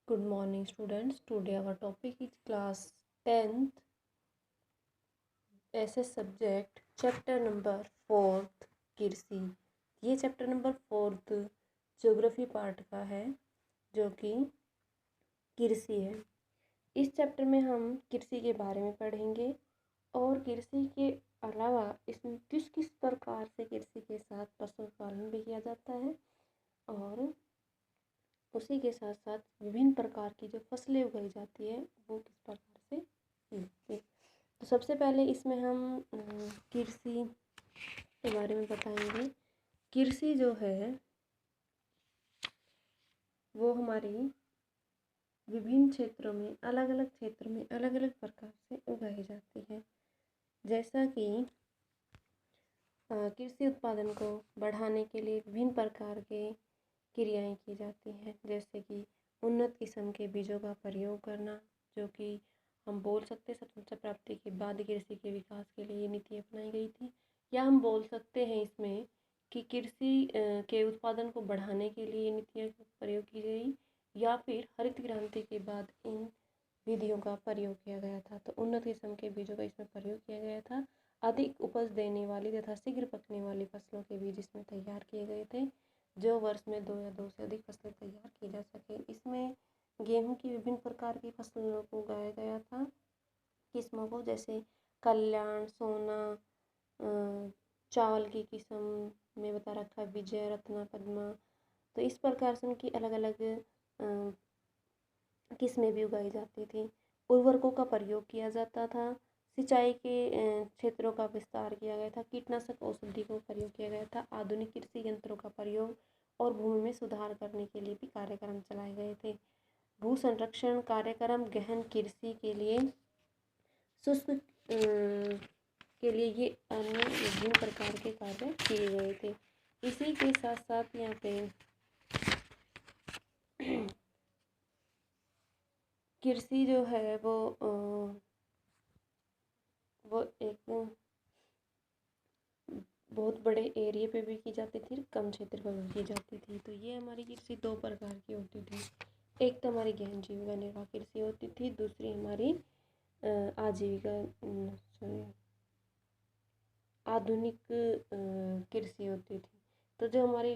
Good morning, students. Today our topic is class 10th SS subject, chapter number 4th कृषि। ये chapter number 4th geography part का है जो कि कृषि है। इस चैप्टर में हम कृषि के बारे में पढ़ेंगे और कृषि के अलावा इसमें किस किस प्रकार से कृषि के साथ पशुपालन भी किया जाता है और उसी के साथ साथ विभिन्न प्रकार की जो फसलें उगाई जाती है वो किस प्रकार से की। तो सबसे पहले इसमें हम कृषि के बारे में बताएंगे। कृषि जो है वो हमारी विभिन्न क्षेत्रों में अलग अलग प्रकार से उगाई जाती है। जैसा कि कृषि उत्पादन को बढ़ाने के लिए विभिन्न प्रकार के क्रियाएं की जाती हैं, जैसे कि उन्नत किस्म के बीजों का प्रयोग करना, जो कि हम बोल सकते हैं स्वतंत्रता प्राप्ति के बाद कृषि के विकास के लिए ये नीति अपनाई गई थी। या हम बोल सकते हैं इसमें कि कृषि के उत्पादन को बढ़ाने के लिए नीतियाँ प्रयोग की गई, या फिर हरित क्रांति के बाद इन विधियों का प्रयोग किया गया था। तो उन्नत किस्म के बीजों का इसमें प्रयोग किया गया था। अधिक उपज देने वाली तथा शीघ्र पकने वाली फसलों के बीज इसमें तैयार किए गए थे, जो वर्ष में 2 या 2 से अधिक फसलें तैयार की जा सके। इसमें गेहूं की विभिन्न प्रकार की फसलों को उगाया गया था, किस्मों को, जैसे कल्याण, सोना, चावल की किस्म में बता रखा है विजय, रत्ना, पद्मा। तो इस प्रकार से उनकी अलग अलग किस्में भी उगाई जाती थी। उर्वरकों का प्रयोग किया जाता था। सिंचाई के क्षेत्रों का विस्तार किया गया था। कीटनाशक औषधि का प्रयोग किया गया था। आधुनिक कृषि यंत्रों का प्रयोग और भूमि में सुधार करने के लिए भी कार्यक्रम चलाए गए थे। भू संरक्षण कार्यक्रम गहन कृषि के लिए, शुष्क के लिए ये अन्य विभिन्न प्रकार के कार्य किए गए थे। इसी के साथ साथ यहाँ पे कृषि जो है वो एक बहुत बड़े एरिया पे भी की जाती थी, कम क्षेत्र पर भी की जाती थी। तो ये हमारी कृषि 2 प्रकार की होती थी। एक तो हमारी गहन जीविका निर्वाह कृषि होती थी, दूसरी हमारी आजीविका आधुनिक कृषि होती थी। तो जो हमारी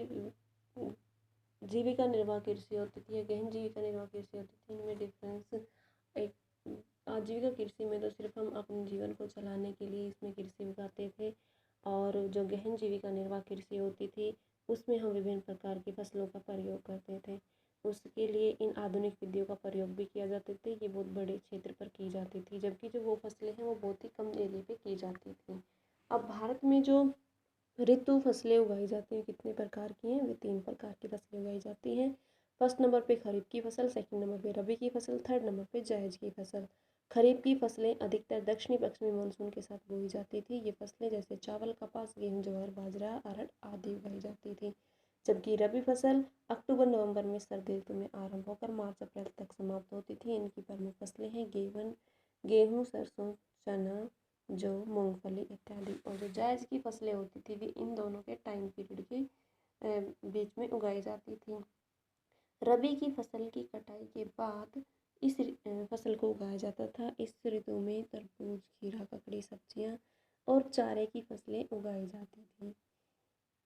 जीविका निर्वाह कृषि होती थी या गहन जीविका निर्वाह कृषि होती थी, इनमें डिफरेंस एक आजीविका कृषि में तो सिर्फ हम अपने जीवन को चलाने के लिए इसमें कृषि उगाते थे, और जो गहन जीविका निर्वाह कृषि होती थी उसमें हम विभिन्न प्रकार की फसलों का प्रयोग करते थे। उसके लिए इन आधुनिक विधियों का प्रयोग भी किया जाते थे। ये बहुत बड़े क्षेत्र पर की जाती थी, जबकि जो वो फसलें हैं वो बहुत ही कम एरिया पे की जाती थी। अब भारत में जो ऋतु फसलें उगाई जाती हैं कितने प्रकार की हैं? वे 3 प्रकार की फसलें उगाई जाती हैं। फर्स्ट नंबर पे खरीफ की फसल, सेकंड नंबर पे रबी की फसल, थर्ड नंबर पे जायद की फसल। खरीफ की फसलें अधिकतर दक्षिणी पश्चिमी मानसून के साथ बोई जाती थी। ये फसलें जैसे चावल, कपास, गेहूं, ज्वार, बाजरा, अरहर आदि उगाई जाती थी। जबकि रबी फसल अक्टूबर नवंबर में सर्दी ऋतु में आरंभ होकर मार्च अप्रैल तक समाप्त होती थी। इनकी प्रमुख फसलें हैं गेहूँ, सरसों, चना, जौ, मूंगफली इत्यादि। और जो जायद की फसलें होती थी वे इन दोनों के टाइम पीरियड के बीच में उगाई जाती थी। रबी की फसल की कटाई के बाद इस फसल को उगाया जाता था। इस ऋतु में तरबूज, खीरा, ककड़ी, सब्जियां और चारे की फसलें उगाई जाती थी।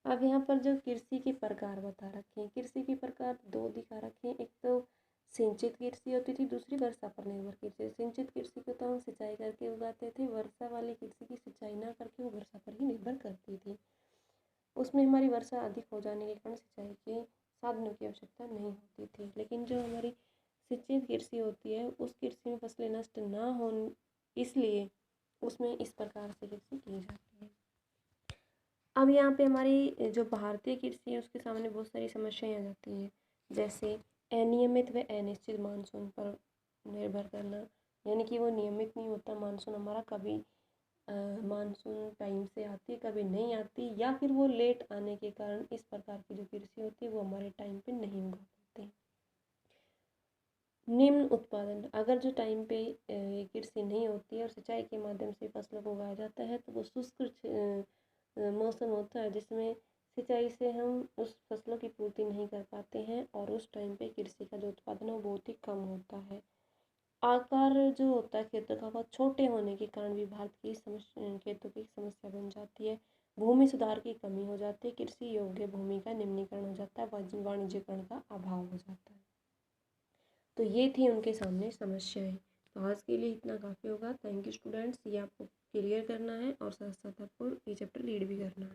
अब यहाँ पर जो कृषि के प्रकार बता रखे हैं, कृषि के प्रकार 2 दिखा रखे हैं। एक तो सिंचित कृषि होती थी, दूसरी वर्षा पर निर्भर कृषि। सिंचित कृषि को तो हम सिंचाई करके उगाते थे, वर्षा वाली कृषि की सिंचाई ना करके वो वर्षा पर ही निर्भर करती थी। उसमें हमारी वर्षा अधिक हो जाने के कारण सिंचाई के साधनों की आवश्यकता नहीं होती थी। लेकिन जो हमारी सिंचित कृषि होती है उस कृषि में फसलें नष्ट ना हो, इसलिए उसमें इस प्रकार से कृषि की जाती है। अब यहाँ पे हमारी जो भारतीय कृषि है उसके सामने बहुत सारी समस्याएं आ जाती हैं, जैसे अनियमित व अनिश्चित मानसून पर निर्भर करना, यानी कि वो नियमित नहीं होता मानसून हमारा। कभी मानसून टाइम से आती, कभी नहीं आती, या फिर वो लेट आने के कारण इस प्रकार की जो कृषि होती है वो हमारे टाइम पे नहीं उगा पाते। निम्न उत्पादन, अगर जो टाइम पे कृषि नहीं होती है और सिंचाई के माध्यम से फसलों को उगाया जाता है तो वो शुष्क मौसम होता है, जिसमें सिंचाई से हम उस फसलों की पूर्ति नहीं कर पाते हैं और उस टाइम पे कृषि का जो उत्पादन है वो बहुत ही कम होता है। आकार जो होता है खेतों का वह छोटे होने के कारण भी भारत की समस्या खेतों की समस्या बन जाती है। भूमि सुधार की कमी हो जाती है, कृषि योग्य भूमि का निम्नीकरण हो जाता है, वाणिज्यिकरण का अभाव हो जाता है। तो ये थी उनके सामने समस्याएं। तो आज के लिए इतना काफ़ी होगा। थैंक यू स्टूडेंट्स, ये आपको क्लियर करना है और साथ साथ आपको ये चैप्टर रीड भी करना है।